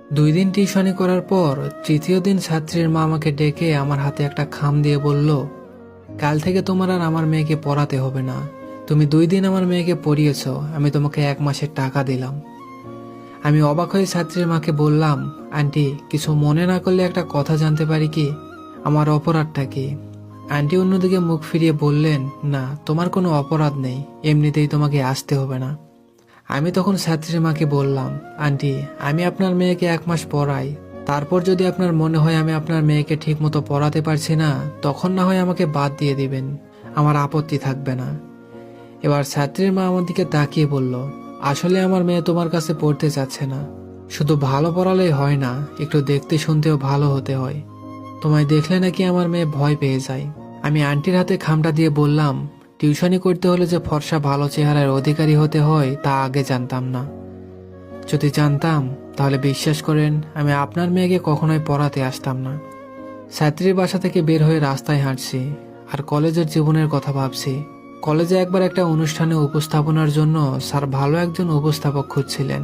2 দিন টিউশনি করার পর তৃতীয় দিন ছাত্রীর মা আমাকে ডেকে আমার হাতে একটা খাম দিয়ে বলল, কাল থেকে তোমার আর আমার মেয়েকে পড়াতে হবে না। তুমি 2 দিন আমার মেয়েকে পড়িয়েছ, আমি তোমাকে 1 মাসের টাকা দিলাম। আমি অবাক হয়ে ছাত্রীর মাকে বললাম, আন্টি কিছু মনে না করলে একটা কথা জানতে পারি কি? আমার অপরাধটা কি? আন্টি অন্যদিকে মুখ ফিরিয়ে বললেন, না তোমার কোনো অপরাধ নেই, এমনিতেই তোমাকে আসতে হবে না। আমি তখন ছাত্রীর মাকে বললাম, আন্টি আমি আপনার মেয়েকে 1 মাস পড়াই, তারপর যদি আপনার মনে হয় আমি আপনার মেয়েকে ঠিক মতো পড়াতে পারছি না, তখন না হয় আমাকে বাদ দিয়ে দিবেন, আমার আপত্তি থাকবে না। এবার ছাত্রীর মা আমার দিকে তাকিয়ে বলল, আসলে আমার মেয়ে তোমার কাছে পড়তে চাচ্ছে না। শুধু ভালো পড়ালেই হয় না, একটু দেখতে শুনতেও ভালো হতে হয়। তোমায় দেখলে নাকি আমার মেয়ে ভয় পেয়ে যায়। আমি আন্টির হাতে খামটা দিয়ে বললাম, টিউশনি করতে হলে যে ফর্সা ভালো চেহারার অধিকারী হতে হয় তা আগে জানতাম না। যদি জানতাম তাহলে বিশ্বাস করেন আমি আপনার মেয়েকে কখনোই পড়াতে আসতাম না। ছাত্রীর বাসা থেকে বের হয়ে রাস্তায় হাঁটছি আর কলেজের জীবনের কথা ভাবছি। কলেজে একবার একটা অনুষ্ঠানে উপস্থাপনার জন্য স্যার ভালো একজন উপস্থাপক খুঁজছিলেন।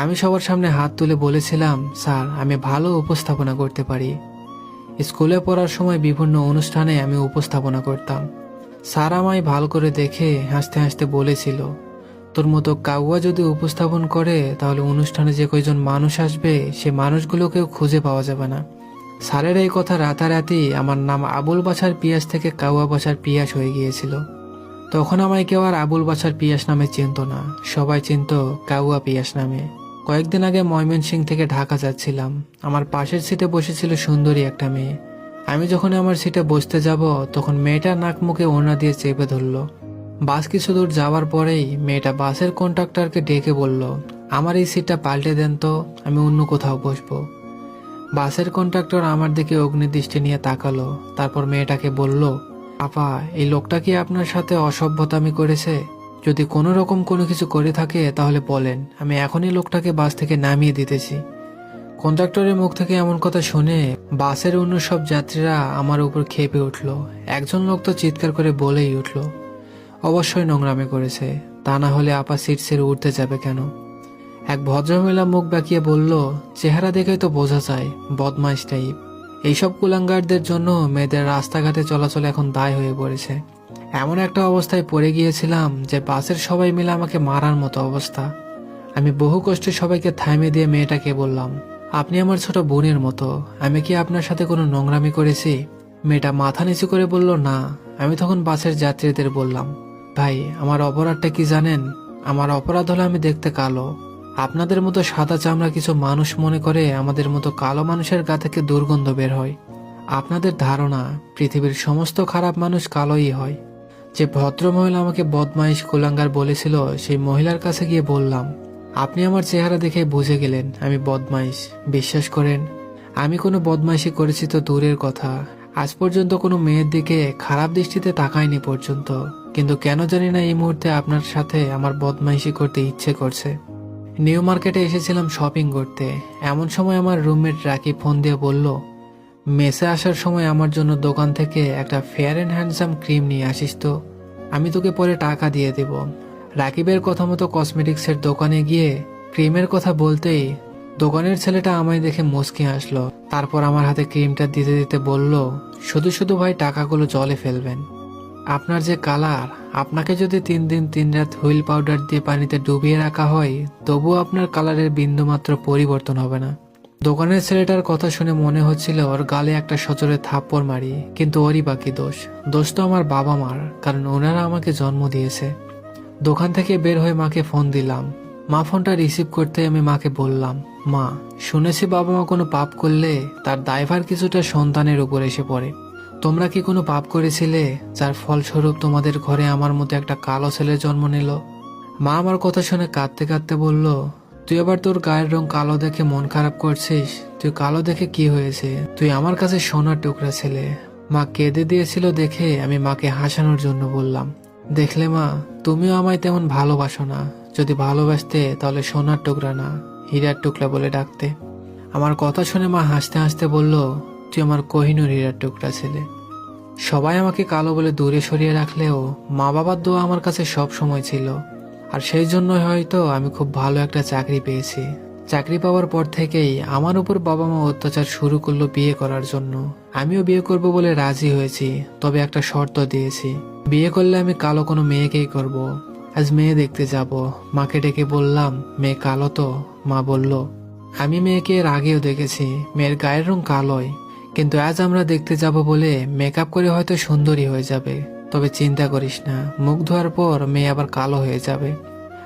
আমি সবার সামনে হাত তুলে বলেছিলাম, স্যার আমি ভালো উপস্থাপনা করতে পারি। স্কুলে পড়ার সময় বিভিন্ন অনুষ্ঠানে আমি উপস্থাপনা করতাম। স্যার আমায় ভালো করে দেখে হাসতে হাসতে বলেছিল, তোর মতো কাউয়া যদি উপস্থাপন করে তাহলে অনুষ্ঠানে যে কয়জন মানুষ আসবে সে মানুষগুলোকেও খুঁজে পাওয়া যাবে না। স্যারের এই কথা রাতারাতি আমার নাম আবুল বাছার পিয়াস থেকে কাউয়া বাছার পিয়াস হয়ে গিয়েছিল। তখন আমায় কেউ আর আবুল বাছার পিয়াস নামে চিনত না, সবাই চিনত কাউয়া পিয়াস নামে। কয়েকদিন আগে ময়মনসিংহ থেকে ঢাকা যাচ্ছিলাম। আমার পাশের সিটে বসেছিল সুন্দরী একটা মেয়ে। আমি যখন আমার সিটে বসতে যাব তখন মেয়েটা নাক মুখে ওড়না দিয়ে চেপে ধরলো। বাস কিছু দূর যাওয়ার পরেই মেয়েটা বাসের কন্ডাক্টরকে ডেকে বলল, আমার এই সিটটা পাল্টে দেন তো, আমি অন্য কোথাও বসবো। বাসের কন্ডাক্টর আমার দিকে অগ্নিদৃষ্টি নিয়ে তাকালো, তারপর মেয়েটাকে বলল, আপা এই লোকটা কি আপনার সাথে অসভ্যতামি করেছে? যদি কোনো রকম কোনো কিছু করে থাকে তাহলে বলেন, আমি এখনই লোকটাকে বাস থেকে নামিয়ে দিতেছি। কন্ডাক্টরের মুখ থেকে এমন কথা শুনে বাসের অন্য সব যাত্রীরা আমার উপর খেপে উঠল। একজন লোক তো চিৎকার করে বলেই উঠল, অবশ্যই নোংরামি করেছে, তা না হলে আপা সিট ছেড়ে উঠতে যাবে কেন? এক ভদ্রমহিলা মুখ বাঁকিয়ে বলল, চেহারা দেখেই তো বোঝা যায় বদমাইশ টাইপ। এইসব কুলাঙ্গারদের জন্য মেয়েদের রাস্তাঘাটে চলাচল এখন দায় হয়ে পড়েছে। এমন একটা অবস্থায় পড়ে গিয়েছিলাম যে বাসের সবাই মিলে আমাকে মারার মতো অবস্থা। আমি বহু কষ্টে সবাইকে থামিয়ে দিয়ে মেয়েটাকে বললাম, আপনি আমার ছোট বোনের মতো, আমি কি আপনার সাথে কোনো নোংরামি করেছি? মেয়েটা মাথা নিচু করে বলল, না। আমি তখন বাসের যাত্রীদের বললাম, ভাই আমার অপরাধটা কি জানেন? আমার অপরাধ হলো আমি দেখতে কালো। আপনাদের মতো সাদা চামড়া কিছু মানুষ মনে করে আমাদের মতো কালো মানুষের গা থেকে দুর্গন্ধ বের হয়। আপনাদের ধারণা পৃথিবীর সমস্ত খারাপ মানুষ কালোই হয়। যে ভদ্রমহিলা আমাকে বদমাইশ কুলাঙ্গার বলেছিল সেই মহিলার কাছে গিয়ে বললাম, আপনি আমার চেহারা দেখে বুঝে গেলেন আমি বদমাইশ। বিশ্বাস করেন আমি কোনো বদমাইশি করেছি তো দূরের কথা, আজ পর্যন্ত কোনো মেয়ের দিকে খারাপ দৃষ্টিতে তাকাইনি পর্যন্ত, কিন্তু কেন জানি না এই মুহূর্তে আপনার সাথে আমার বদমাইশি করতে ইচ্ছে করছে। নিউ মার্কেটে এসেছিলাম শপিং করতে, এমন সময় আমার রুমমেট রাকি ফোন দিয়ে বলল, মেসে আসার সময় আমার জন্য দোকান থেকে একটা ফেয়ার অ্যান্ড হ্যান্ডসাম ক্রিম নিয়ে আসিস তো, আমি তোকে পরে টাকা দিয়ে দেব। রাকিবের কথা মতো কসমেটিক্সের দোকানে গিয়ে ক্রিমের কথা বলতেই দোকানের ছেলেটা আমায় দেখে মুচকি হাসলো, তারপর আমার হাতে ক্রিমটা দিতে দিতে বলল, শুধু শুধু ভাই টাকাগুলো জলে ফেলবেন। আপনার যে কালার, আপনাকে যদি 3 দিন 3 রাত হুইল পাউডার দিয়ে পানিতে ডুবিয়ে রাখা হয় তবুও আপনার কালারের বিন্দুমাত্র পরিবর্তন হবে না। দোকানের ছেলেটার কথা শুনে মনে হচ্ছিল ওর গালে একটা সজোরে থাপ্পড় মারি, কিন্তু ওরই বাকি দোষ। দোষ তো আমার বাবা মার, কারণ ওনারা আমাকে জন্ম দিয়েছে। দোকান থেকে বের হয়ে মাকে ফোন দিলাম। মা ফোনটা রিসিভ করতে আমি মাকে বললাম, মা শুনেছি বাবা মা কোনো পাপ করলে তার দায়ভার কিছুটা সন্তানের উপর এসে পড়ে। তোমরা কি কোনো পাপ করেছিলে যার ফলস্বরূপ তোমাদের ঘরে আমার মতো একটা কালো ছেলের জন্ম নিল? মা আমার কথা শুনে কাঁদতে কাঁদতে বলল, তুই আবার তোর গায়ের রং কালো দেখে মন খারাপ করছিস? তুই কালো দেখে কি হয়েছে? তুই আমার কাছে সোনার টুকরা ছেলে। মা কেঁদে দিয়েছিল দেখে আমি মাকে হাসানোর জন্য বললাম, দেখলে মা তুমিও আমায় তেমন ভালোবাসো না, যদি ভালোবাসতে তাহলে সোনার টুকরা না হীরার টুকরা বলে ডাকতে। আমার কথা শুনে মা হাসতে হাসতে বলল, তুই আমার কোহিনূর হীরার টুকরা ছেলে। সবাই আমাকে কালো বলে দূরে সরিয়ে রাখলেও মা বাবার দোয়া আমার কাছে সব সময় ছিল, আর সেই জন্য হয়তো আমি খুব ভালো একটা চাকরি পেয়েছি চাকরি পাওয়ার পর থেকেই আমার উপর বাবা মা অত্যাচার শুরু করলো বিয়ে করার জন্য। আমিও বিয়ে করব বলে রাজি হয়েছি, তবে একটা শর্ত দিয়েছি, বিয়ে করলে আমি কালো কোনো মেয়েকেই করব। আজ মেয়ে দেখতে যাব, মাকে ডেকে বললাম মেয়ে কালো তো? মা বলল আমি মেয়েকে এর আগেও দেখেছি, মেয়ের গায়ের রং কালোই, কিন্তু আজ আমরা দেখতে যাব বলে মেকআপ করে হয়তো সুন্দরী হয়ে যাবে, তবে চিন্তা করিস না, মুখ ধোয়ার পর মেয়ে আবার কালো হয়ে যাবে।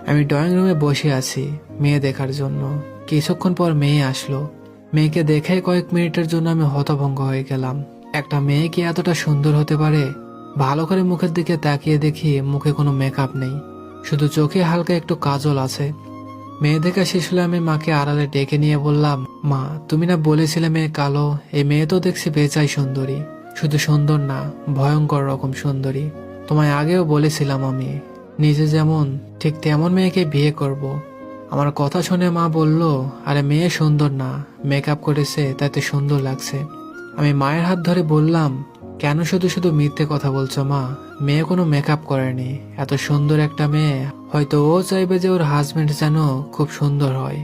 আমি ড্রয়িং রুমে বসে আছি মেয়ে দেখার জন্য। কিছুক্ষণ পর মেয়ে আসলো। মেয়েকে দেখে কয়েক মিনিটের জন্য আমি হতভম্ব হয়ে গেলাম। একটা মেয়ে কি এতটা সুন্দর হতে পারে? ভালো করে মুখের দিকে তাকিয়ে দেখি মুখে কোনো মেকআপ নেই, শুধু চোখে হালকা একটু কাজল আছে। মেয়ে দেখা শেষ হলে আমি মাকে আড়ালে ডেকে নিয়ে বললাম, মা তুমি না বলেছিলে মেয়ে কালো, এই মেয়ে তো দেখছি বেচাই সুন্দরী, শুধু সুন্দর না ভয়ঙ্কর রকম সুন্দরী। তোমায় আগেও বলেছিলাম আমি নিজে যেমন ঠিক তেমন মেয়েকে বিয়ে করব। আমার কথা শুনে মা বলল, আরে মেয়ে সুন্দর না, মেকআপ করেছে তাতে সুন্দর লাগছে। আমি মায়ের হাত ধরে বললাম, কেন শুধু শুধু মিথ্যে কথা বলছো মা? মেয়ে কোনো মেকআপ করেনি, এত সুন্দর একটা মেয়ে, হয়তো ও চাইবে যে ওর হাজবেন্ড যেন খুব সুন্দর হয়।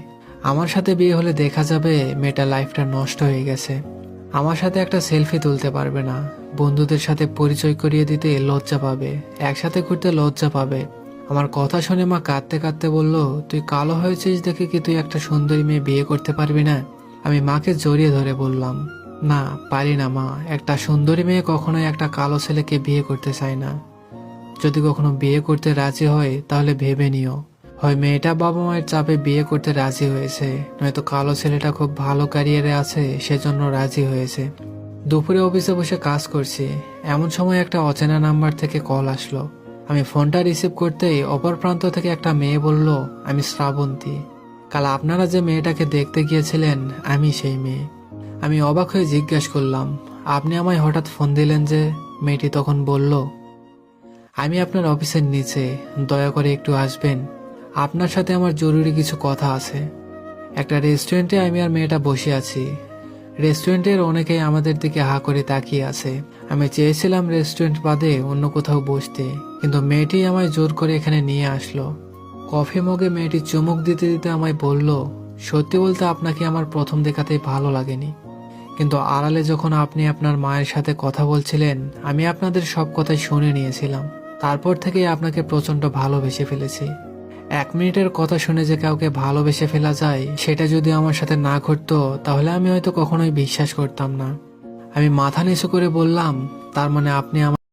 আমার সাথে বিয়ে হলে দেখা যাবে মেয়েটা লাইফটা নষ্ট হয়ে গেছে, আমার সাথে একটা সেলফি তুলতে পারবে না, বন্ধুদের সাথে পরিচয় করিয়ে দিতে লজ্জা পাবে, একসাথে ঘুরতে লজ্জা পাবে। আমার কথা শুনে মা কাঁদতে কাঁদতে বলল, তুই কালো হয়েছিস দেখে কি তুই একটা সুন্দরী মেয়ে বিয়ে করতে পারবি না? আমি মাকে জড়িয়ে ধরে বললাম, না পারি না মা, একটা সুন্দরী মেয়ে কখনোই একটা কালো ছেলেকে বিয়ে করতে চায় না। যদি কখনো বিয়ে করতে রাজি হয় তাহলে ভেবে নিও, হয় মেয়েটা বাবা মায়ের চাপে বিয়ে করতে রাজি হয়েছে, নয়তো কালো ছেলেটা খুব ভালো ক্যারিয়ারে আছে সেজন্য রাজি হয়েছে। দুপুরে অফিসে বসে কাজ করছি, এমন সময় একটা অচেনা নাম্বার থেকে কল আসলো। আমি ফোনটা রিসিভ করতেই অপর প্রান্ত থেকে একটা মেয়ে বলল, আমি শ্রাবন্তী, কাল আপনারা যে মেয়েটাকে দেখতে গিয়েছিলেন আমি সেই মেয়ে। আমি অবাক হয়ে জিজ্ঞাসা করলাম, আপনি আমায় হঠাৎ ফোন দিলেন যে? মেয়েটি তখন বলল, আমি আপনার অফিসের নিচে, দয়া করে একটু আসবেন, আপনার সাথে আমার জরুরি কিছু কথা আছে। একটা রেস্টুরেন্টে আমি আর মেয়েটা বসে আছি। রেস্টুরেন্টের অনেকেই আমাদের দিকে হা করে তাকিয়ে আছে। আমি চেয়েছিলাম রেস্টুরেন্ট বাদে অন্য কোথাও বসতে, কিন্তু মেয়েটি আমায় জোর করে এখানে নিয়ে আসলো। কফি মগে মেয়েটি চুমুক দিতে দিতে আমায় বলল, সত্যি বলতে আপনাকে আমার প্রথম দেখাতেই ভালো লাগেনি, কিন্তু আড়ালে যখন আপনি আপনার মায়ের সাথে কথা বলছিলেন আমি আপনাদের সব কথাই শুনে নিয়েছিলাম। তারপর থেকেই আপনাকে প্রচন্ড ভালোবেসে ফেলেছি। 1 মিনিটের কথা শুনে যে কাউকে ভালোবেসে ফেলা যায় সেটা যদি আমার সাথে না ঘটতো তাহলে আমি হয়তো কখনোই বিশ্বাস করতাম না। আমি মাথা নিচু করে বললাম, তার মানে আপনি আমার